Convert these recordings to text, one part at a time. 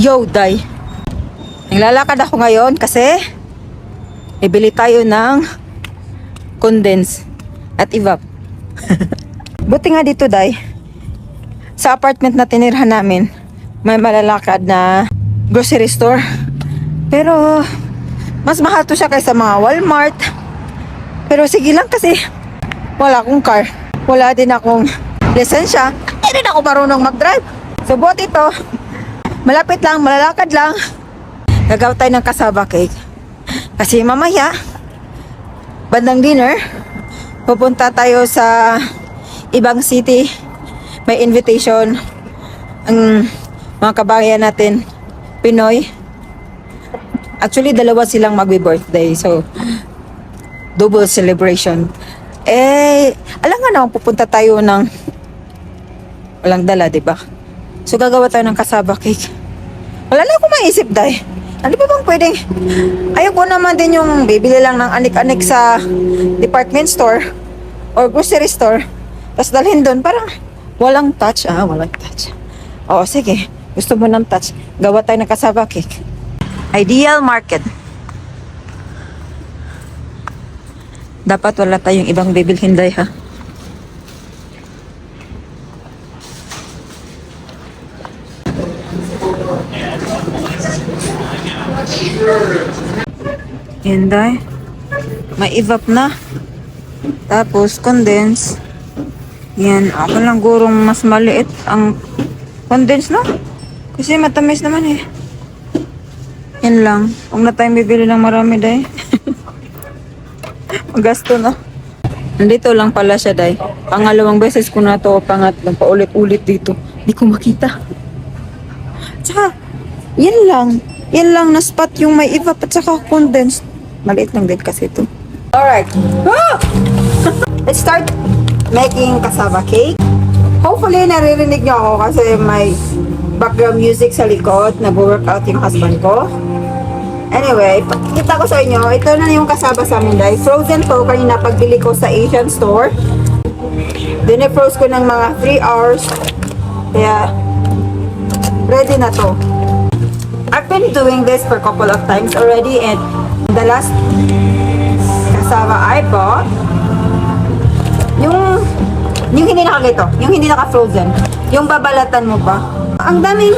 Yo, Day. Naglalakad ako ngayon kasi ibili tayo ng condense at evap. Buti nga dito, Day. Sa apartment na tinirhan namin, may malalakad na grocery store. Pero mas mahal to siya kaysa mga Walmart. Pero sige lang kasi wala akong car. Wala din akong lisensya. Hindi rin ako marunong mag-drive. So buhat ito, malapit lang, malalakad lang. Gagawa tayo ng cassava cake. Kasi mamaya, bandang dinner, pupunta tayo sa ibang city. May invitation ang mga kabayan natin, Pinoy. Actually, dalawa silang magbe-birthday. So, double celebration. Alam nga naman, pupunta tayo ng walang dala, diba? So, gagawa tayo ng cassava cake. Wala na akong maisip, Day. Ano ba bang pwedeng? Ayoko naman din yung bibili lang ng anik-anik sa department store or grocery store. Tapos dalhin doon, parang walang touch. Walang touch. Oo, sige. Gusto mo ng touch. Gawa tayo ng cassava cake. Ideal Market. Dapat wala tayong ibang bibilhin, Day, ha? Yan, Day. May evap na. Tapos, condense. Yan. Ako lang gurong mas maliit ang condense, no? Kasi matamis naman eh. Yan lang. Huwag na tayong bibili ng marami, Day. Magasto na. Nandito lang pala siya, Day. Pangalawang beses ko na to, pangatlong paulit-ulit dito. Hindi ko makita. Tsaka, yan lang. Yan lang na spot yung may evap at saka condensed. Maliit lang din kasi ito. Alright. Let's start making cassava cake. Hopefully, naririnig niyo ako kasi may background music sa likod. Nag-workout yung husband ko. Anyway, pakita ko sa inyo. Ito na yung cassava sa amin, Day. Frozen to kanina pagbili ko sa Asian store. Dinefroze ko ng mga 3 hours. Kaya, ready na to. I've been doing this for a couple of times already, and the last cassava I bought, yung hindi nakaganito, yung hindi naka-frozen, yung babalatan mo pa. Ang daming,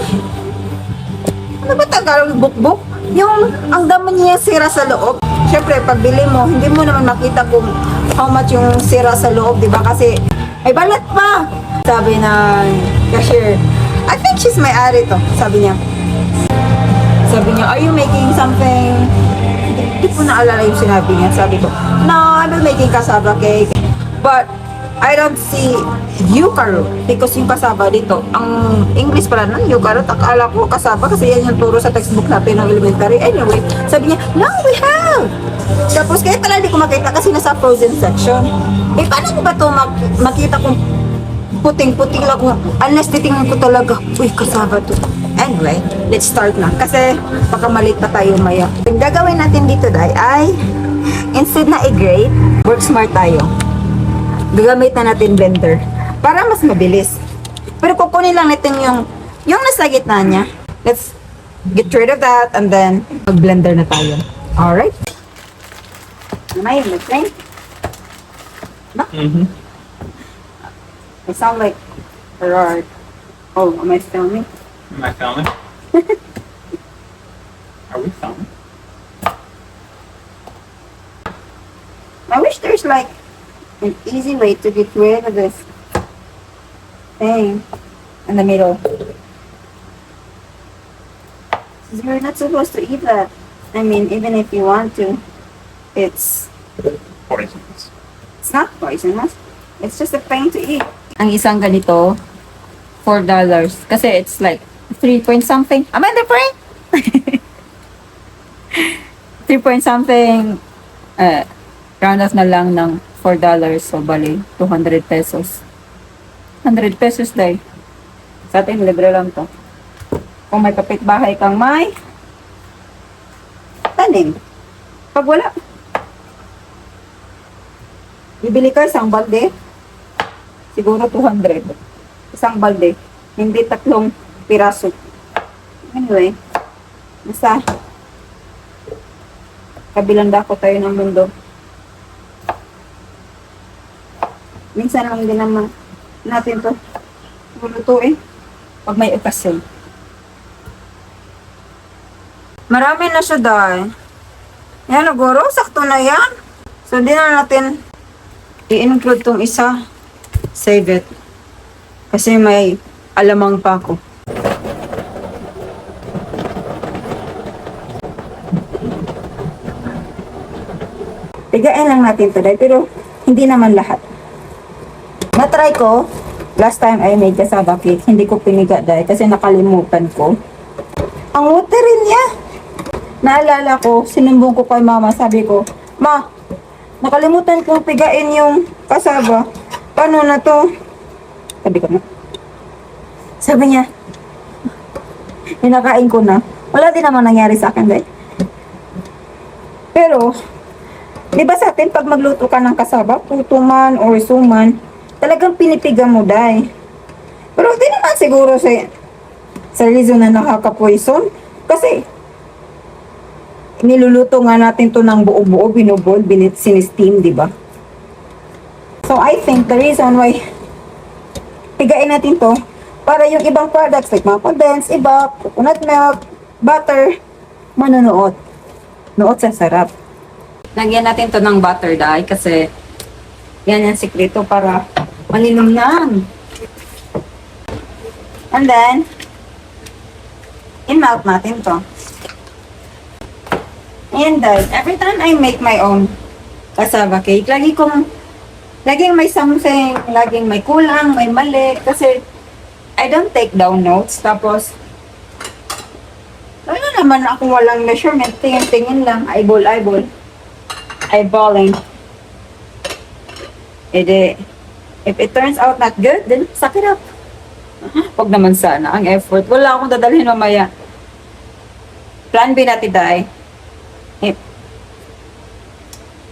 ano ba Tagalog, bukbuk? Yung, ang dami niya sira sa loob. Siyempre, pagbili mo, hindi mo naman makita kung how much yung sira sa loob, di ba? Kasi, ay balat pa! Sabi ng cashier, I think she's may-ari to, sabi niya. Sabi niya, are you making something? Hindi ko naalala yung sinabi niya. Sabi ko, no, I'm not making cassava cake. But, I don't see yucca because yung cassava dito, ang English pala nun, yucca, akala ko cassava kasi yan yung turo sa textbook natin ng elementary. Anyway, sabi niya, no, we have! Tapos, kaya pala hindi ko makita kasi nasa frozen section. Paano ko ba ito makita kung puting-puting lang kung unless titingnan ko talaga, uy, cassava to. Anyway, let's start na. Kasi, baka malit pa tayo maya. Yung gagawin natin dito, Day, ay instead na i-grate, work smart tayo. Gagamit na natin blender para mas mabilis. Pero kukunin lang natin yung nasa gitna niya. Let's get rid of that and then mag-blender na tayo. Alright? May nag-train? I sound like Gerard. Oh, am I filming? Am I filming? Are we filming? I wish there's like an easy way to get rid of this thing in the middle. You're not supposed to eat that. I mean, even if you want to, it's Poisonous. not poisonous. It's just a pain to eat. Ang isang ganito, $4. Kasi it's like 3 point something. Am I the brain? 3 point something. Round off na lang ng $4. So, bali, 200 pesos. 100 pesos, Day. Sa atin, libre lang to. Kung may kapitbahay kang may tanim. Pag wala, bibili ka isang balde, siguro 200. Isang balde, hindi 3 piraso. Anyway, nasa kabilang dako tayo ng mundo. Minsan lang din naman natin to lulutuin pag may okasyon. Marami na siya dahil. Yan, siguro, sakto na yan. So, di na natin i-include tong isa. Save it. Kasi may alamang pa ako. Pigain lang natin to dahil, pero hindi naman lahat. Na-try ko, last time I made cassava cake, hindi ko piniga dahil kasi nakalimutan ko. Ang watery niya. Naalala ko, sinumbong ko kay mama, sabi ko, Ma, nakalimutan kong pigain yung cassava. Paano na to? Sabi ko na. Sabi niya, hinakain ko na. Wala din naman nangyari sa akin dahil. Pero, di ba sa atin, pag magluto ka ng kasaba, puto man or suman, talagang pinipiga mo, day. Pero di naman siguro sa reason na nakaka-poison. Kasi, niluluto nga natin to ng buo-buo, binubol, sinesteam, di ba? So, I think the reason why pigain natin to, para yung ibang products like mga condensed, iba, coconut milk, butter, manunuot. Nuot sa sarap. Lagyan natin to ng butter dye kasi yan yung sikreto para malinamnam. And then, in-melt natin to. And then, every time I make my own cassava cake, laging may something, laging may kulang, may mali, kasi I don't take down notes. Tapos, ano naman ako walang measurement, tingin-tingin lang, eyeball. Eyeballing. If it turns out not good, then suck it up. Huwag naman sana ang effort. Wala akong dadalhin mamaya. Plan B natin, day.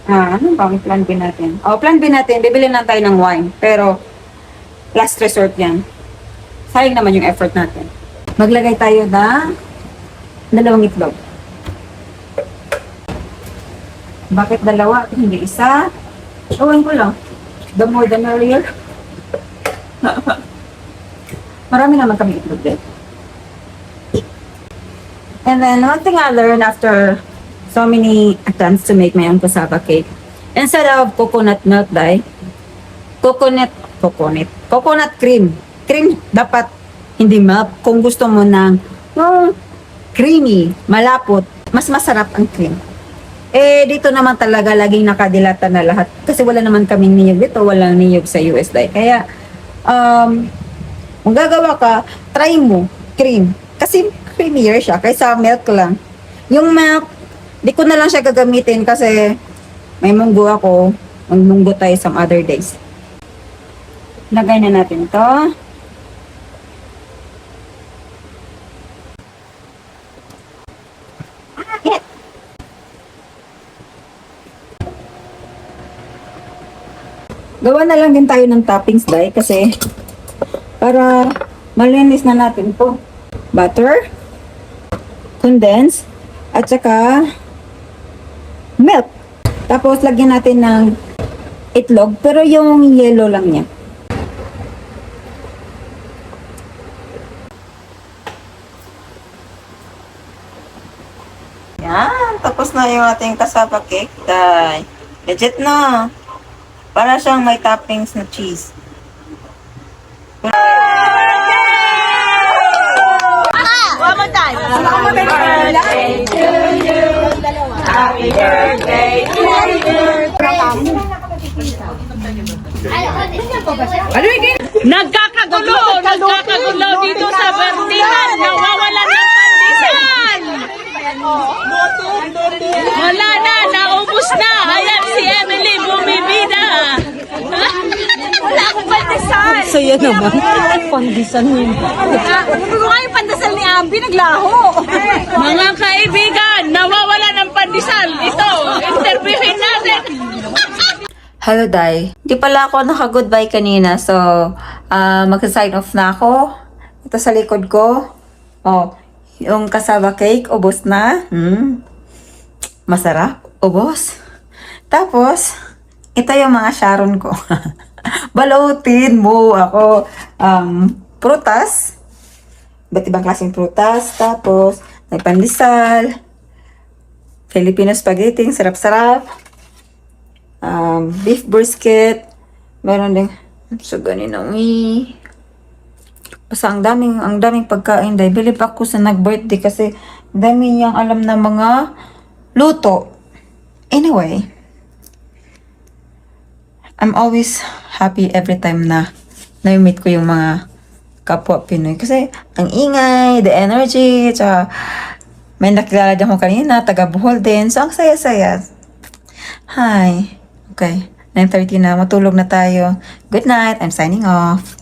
Ano ba ang plan B natin? Plan B natin, bibili lang tayo ng wine. Pero, last resort yan. Sayang naman yung effort natin. Maglagay tayo ng 2 itlog. Bakit 2? Hindi isa? Showin ko lang. The more the merrier. Marami naman kami itlog din. And then, one thing I learned after so many attempts to make my own cassava cake, instead of coconut milk dye, coconut cream. Cream dapat hindi milk. Kung gusto mo ng creamy, malapot, mas masarap ang cream. Dito naman talaga laging nakadilata na lahat. Kasi wala naman kaming niyog dito, walang niyog sa US dye. Kaya, kung gagawa ka, try mo cream. Kasi creamier siya kaysa milk lang. Yung milk, di ko na lang siya gagamitin kasi may munggo ako. Magmunggo tayo some other days. Lagay na natin to. Gawa na lang din tayo ng toppings, day, kasi para malinis na natin to. Butter, condensed, at saka milk. Tapos lagyan natin ng itlog, pero yung yellow lang niya. Yan, tapos na yung ating cassava cake, day. Legit na. Para siyang may toppings na cheese. One more time. Happy birthday to you. Happy birthday to you. Nagkakagulo dito sa birthdayan. Nawawala ng pandisan. Wala na, naubos na. Ayan si Emily bumibida. Wala akong pandesal. Saya naman. Pandisan yun. Ano nga yung pandesal ni Ambi? Naglaho. Mga kaibigan, nawawala ng pandesal. Ito, interviewin natin. Hello, Day. Di pala ako naka-goodbye kanina. So, magsa-sign off na ako. Ito sa likod ko. Yung cassava cake, ubos na. Masarap, ubos. Tapos, ito yung mga Sharon ko. Balutin mo ako. Prutas. Iba't ibang klaseng prutas. Tapos, may pandesal. Filipino spaghetti, sarap-sarap. Beef brisket. Meron din, so ganinang basta ang daming pagkain dahil bilib ako sa nag-birthday kasi dami niyang alam na mga luto. Anyway, I'm always happy every time na na-meet ko yung mga kapwa Pinoy kasi ang ingay, the energy, tsaka may nakilala din ako kanina, taga Bohol din, so ang saya-saya. Hi. Okay, 9:30 na, matulog na tayo. Good night, I'm signing off.